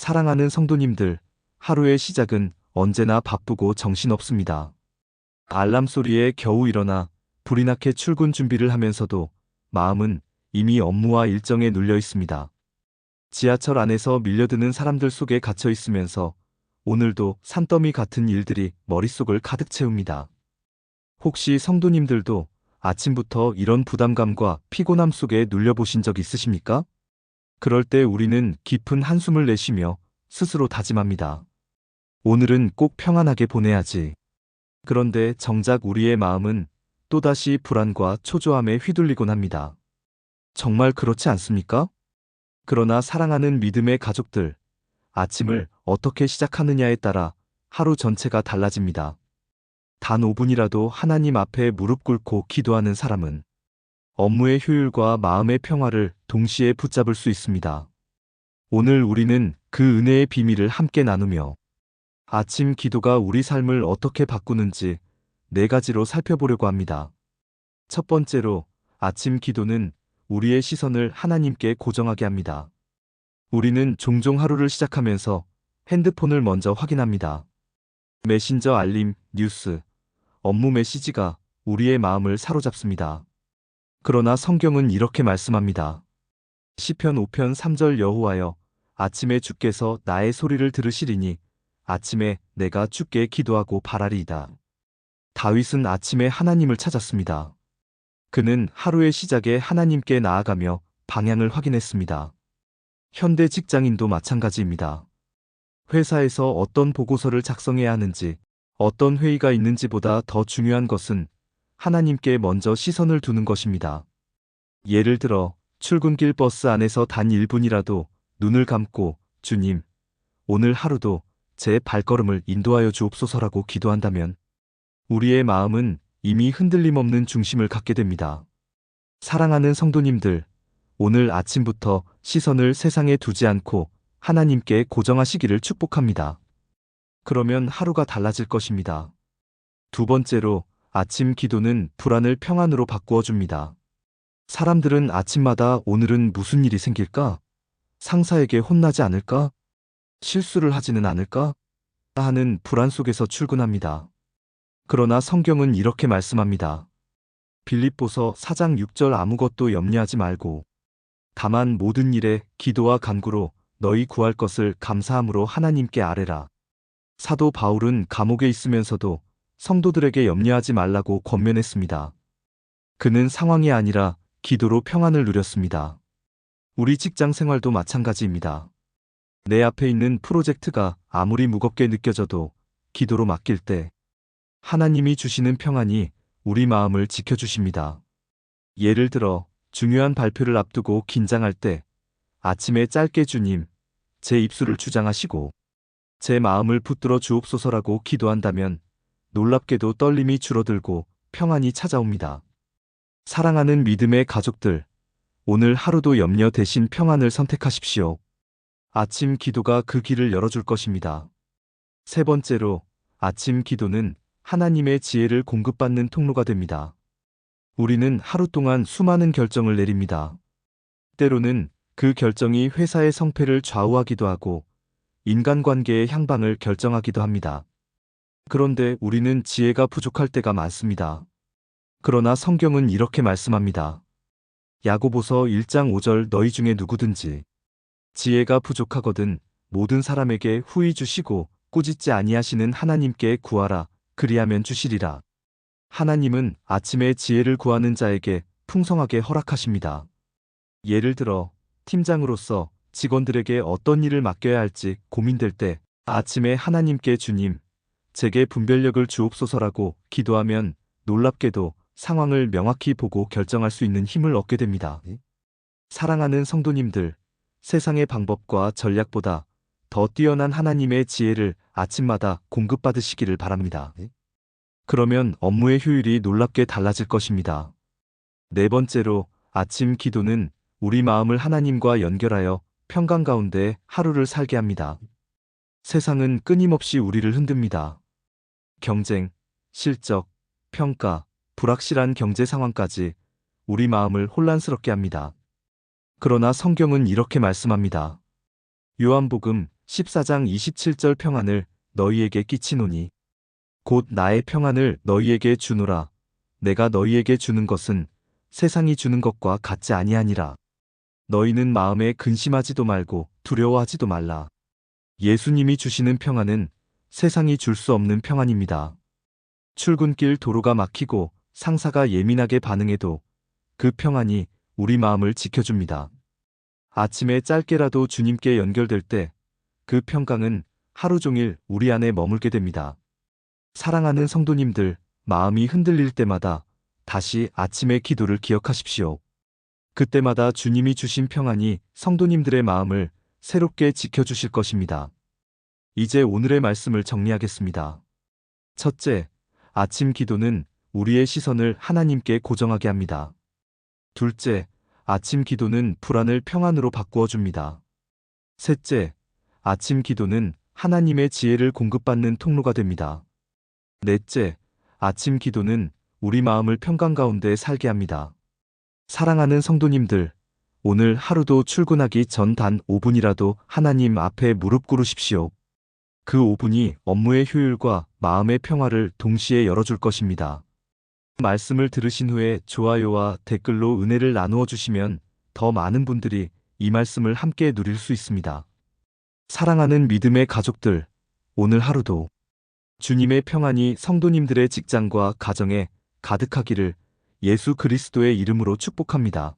사랑하는 성도님들, 하루의 시작은 언제나 바쁘고 정신없습니다. 알람 소리에 겨우 일어나 불이 나게 출근 준비를 하면서도 마음은 이미 업무와 일정에 눌려 있습니다. 지하철 안에서 밀려드는 사람들 속에 갇혀 있으면서 오늘도 산더미 같은 일들이 머릿속을 가득 채웁니다. 혹시 성도님들도 아침부터 이런 부담감과 피곤함 속에 눌려보신 적 있으십니까? 그럴 때 우리는 깊은 한숨을 내쉬며 스스로 다짐합니다. 오늘은 꼭 평안하게 보내야지. 그런데 정작 우리의 마음은 또다시 불안과 초조함에 휘둘리곤 합니다. 정말 그렇지 않습니까? 그러나 사랑하는 믿음의 가족들, 아침을 어떻게 시작하느냐에 따라 하루 전체가 달라집니다. 단 5분이라도 하나님 앞에 무릎 꿇고 기도하는 사람은 업무의 효율과 마음의 평화를 동시에 붙잡을 수 있습니다. 오늘 우리는 그 은혜의 비밀을 함께 나누며 아침 기도가 우리 삶을 어떻게 바꾸는지 4가지로 살펴보려고 합니다. 첫 번째로, 아침 기도는 우리의 시선을 하나님께 고정하게 합니다. 우리는 종종 하루를 시작하면서 핸드폰을 먼저 확인합니다. 메신저 알림, 뉴스, 업무 메시지가 우리의 마음을 사로잡습니다. 그러나 성경은 이렇게 말씀합니다. 시편 5편 3절 여호와여, 아침에 주께서 나의 소리를 들으시리니 아침에 내가 주께 기도하고 바라리이다. 다윗은 아침에 하나님을 찾았습니다. 그는 하루의 시작에 하나님께 나아가며 방향을 확인했습니다. 현대 직장인도 마찬가지입니다. 회사에서 어떤 보고서를 작성해야 하는지, 어떤 회의가 있는지보다 더 중요한 것은 하나님께 먼저 시선을 두는 것입니다. 예를 들어 출근길 버스 안에서 단 1분이라도 눈을 감고 주님, 오늘 하루도 제 발걸음을 인도하여 주옵소서라고 기도한다면 우리의 마음은 이미 흔들림 없는 중심을 갖게 됩니다. 사랑하는 성도님들, 오늘 아침부터 시선을 세상에 두지 않고 하나님께 고정하시기를 축복합니다. 그러면 하루가 달라질 것입니다. 두 번째로, 아침 기도는 불안을 평안으로 바꾸어 줍니다. 사람들은 아침마다 오늘은 무슨 일이 생길까? 상사에게 혼나지 않을까? 실수를 하지는 않을까? 하는 불안 속에서 출근합니다. 그러나 성경은 이렇게 말씀합니다. 빌립보서 4장 6절 아무것도 염려하지 말고 다만 모든 일에 기도와 간구로 너희 구할 것을 감사함으로 하나님께 아뢰라. 사도 바울은 감옥에 있으면서도 성도들에게 염려하지 말라고 권면했습니다. 그는 상황이 아니라 기도로 평안을 누렸습니다. 우리 직장 생활도 마찬가지입니다. 내 앞에 있는 프로젝트가 아무리 무겁게 느껴져도 기도로 맡길 때 하나님이 주시는 평안이 우리 마음을 지켜주십니다. 예를 들어 중요한 발표를 앞두고 긴장할 때 아침에 짧게 주님, 제 입술을 주장하시고 제 마음을 붙들어 주옵소서라고 기도한다면 놀랍게도 떨림이 줄어들고 평안이 찾아옵니다. 사랑하는 믿음의 가족들, 오늘 하루도 염려 대신 평안을 선택하십시오. 아침 기도가 그 길을 열어줄 것입니다. 세 번째로, 아침 기도는 하나님의 지혜를 공급받는 통로가 됩니다. 우리는 하루 동안 수많은 결정을 내립니다. 때로는 그 결정이 회사의 성패를 좌우하기도 하고 인간관계의 향방을 결정하기도 합니다. 그런데 우리는 지혜가 부족할 때가 많습니다. 그러나 성경은 이렇게 말씀합니다. 야고보서 1장 5절 너희 중에 누구든지 지혜가 부족하거든 모든 사람에게 후히 주시고 꾸짖지 아니하시는 하나님께 구하라 그리하면 주시리라. 하나님은 아침에 지혜를 구하는 자에게 풍성하게 허락하십니다. 예를 들어 팀장으로서 직원들에게 어떤 일을 맡겨야 할지 고민될 때 아침에 하나님께 주님, 제게 분별력을 주옵소서라고 기도하면 놀랍게도 상황을 명확히 보고 결정할 수 있는 힘을 얻게 됩니다. 사랑하는 성도님들, 세상의 방법과 전략보다 더 뛰어난 하나님의 지혜를 아침마다 공급받으시기를 바랍니다. 그러면 업무의 효율이 놀랍게 달라질 것입니다. 네 번째로, 아침 기도는 우리 마음을 하나님과 연결하여 평강 가운데 하루를 살게 합니다. 세상은 끊임없이 우리를 흔듭니다. 경쟁, 실적, 평가, 불확실한 경제 상황까지 우리 마음을 혼란스럽게 합니다. 그러나 성경은 이렇게 말씀합니다. 요한복음 14장 27절 평안을 너희에게 끼치노니 곧 나의 평안을 너희에게 주노라. 내가 너희에게 주는 것은 세상이 주는 것과 같지 아니하니라. 너희는 마음에 근심하지도 말고 두려워하지도 말라. 예수님이 주시는 평안은 세상이 줄 수 없는 평안입니다. 출근길 도로가 막히고 상사가 예민하게 반응해도 그 평안이 우리 마음을 지켜줍니다. 아침에 짧게라도 주님께 연결될 때 그 평강은 하루 종일 우리 안에 머물게 됩니다. 사랑하는 성도님들, 마음이 흔들릴 때마다 다시 아침의 기도를 기억하십시오. 그때마다 주님이 주신 평안이 성도님들의 마음을 새롭게 지켜주실 것입니다. 이제 오늘의 말씀을 정리하겠습니다. 첫째, 아침 기도는 우리의 시선을 하나님께 고정하게 합니다. 둘째, 아침 기도는 불안을 평안으로 바꾸어 줍니다. 셋째, 아침 기도는 하나님의 지혜를 공급받는 통로가 됩니다. 넷째, 아침 기도는 우리 마음을 평강 가운데 살게 합니다. 사랑하는 성도님들, 오늘 하루도 출근하기 전 단 5분이라도 하나님 앞에 무릎 꿇으십시오. 그 5분이 업무의 효율과 마음의 평화를 동시에 열어줄 것입니다. 말씀을 들으신 후에 좋아요와 댓글로 은혜를 나누어 주시면 더 많은 분들이 이 말씀을 함께 누릴 수 있습니다. 사랑하는 믿음의 가족들, 오늘 하루도 주님의 평안이 성도님들의 직장과 가정에 가득하기를 예수 그리스도의 이름으로 축복합니다.